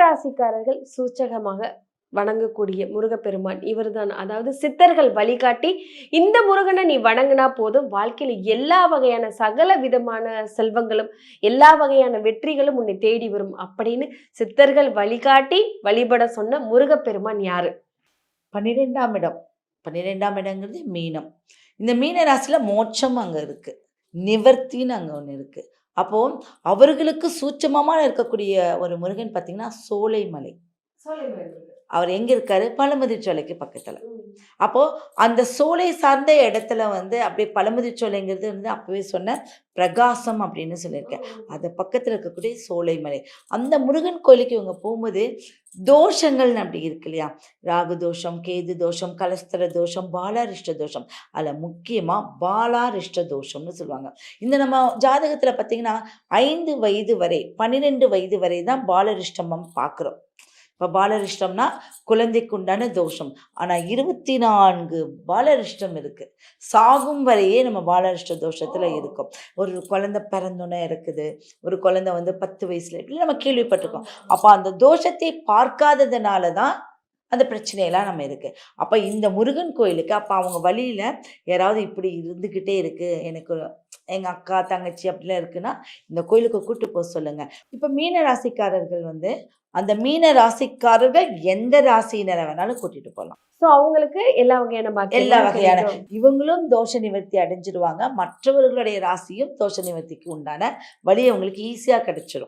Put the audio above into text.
ராசிக்காரர்கள் சூச்சகமாக வணங்கக்கூடிய முருகப்பெருமான் இவர்தான். அதாவது சித்தர்கள் வழிகாட்டி இந்த முருகனை நீ வணங்கினா போதும், வாழ்க்கையில எல்லா வகையான சகல விதமான செல்வங்களும் எல்லா வகையான வெற்றிகளும் உன்னை தேடி வரும் அப்படின்னு சித்தர்கள் வழிகாட்டி வழிபட சொன்ன முருகப்பெருமான் யாரு? 12ஆம் இடம். 12ஆம் இடங்கிறது மீனம். இந்த மீன ராசியில மோட்சம் அங்க இருக்கு. நிவர்த்தின்னு அங்க ஒண்ணு இருக்கு. அப்போ அவர்களுக்கு சூட்சமமா இருக்கக்கூடிய ஒரு முருகன் பார்த்தீங்கன்னா, சோலைமலை. அவர் எங்க இருக்காரு? பழமுதிர்ச்சோலைக்கு பக்கத்துல. அப்போ அந்த சோலை சார்ந்த இடத்துல அப்படியே பழமுதிர்ச்சோலைங்கிறது அப்பவே சொன்ன பிரகாசம் அப்படின்னு சொல்லியிருக்கேன். அது பக்கத்துல இருக்கக்கூடிய சோலைமலை. அந்த முருகன் கோயிலுக்கு இவங்க போகும்போது தோஷங்கள்னு அப்படி இருக்கு இல்லையா? ராகு தோஷம், கேது தோஷம், கலஸ்தர தோஷம், பாலாரிஷ்ட தோஷம். அதில் முக்கியமா பாலாரிஷ்ட தோஷம்னு சொல்லுவாங்க. இந்த நம்ம ஜாதகத்துல பார்த்தீங்கன்னா 5 வயது வரை 12 வயது வரை தான் பாலரிஷ்டமம் பார்க்குறோம். இப்போ பாலரிஷ்டம்னா குழந்தைக்கு உண்டான தோஷம். ஆனால் 24 பாலரிஷ்டம் இருக்குது. சாகும் வரையே நம்ம பாலரிஷ்ட தோஷத்தில் இருக்கோம். ஒரு குழந்தை பிறந்தோன்னே இருக்குது, ஒரு குழந்தை 10 வயசுல இப்படி நம்ம கேள்விப்பட்டிருக்கோம். அப்போ அந்த தோஷத்தை பார்க்காததுனால தான் அந்த பிரச்சனையெல்லாம் நம்ம இருக்குது. அப்போ இந்த முருகன் கோயிலுக்கு அப்போ அவங்க வழியில் யாராவது இப்படி இருந்துக்கிட்டே இருக்குது, எனக்கு எங்கள் அக்கா தங்கச்சி அப்படிலாம் இருக்குன்னா இந்த கோயிலுக்கு கூட்டு போக சொல்லுங்கள். இப்போ மீன ராசிக்காரர்கள் அந்த மீன ராசிக்காரர்கள் எந்த ராசியினரை வேணாலும் கூட்டிட்டு போகலாம். ஸோ அவங்களுக்கு எல்லா வகையான இவங்களும் தோஷ நிவர்த்தி அடைஞ்சிடுவாங்க. மற்றவர்களுடைய ராசியும் தோஷ நிவர்த்திக்கு உண்டான வழி அவங்களுக்கு ஈஸியாக கிடைச்சிடும்.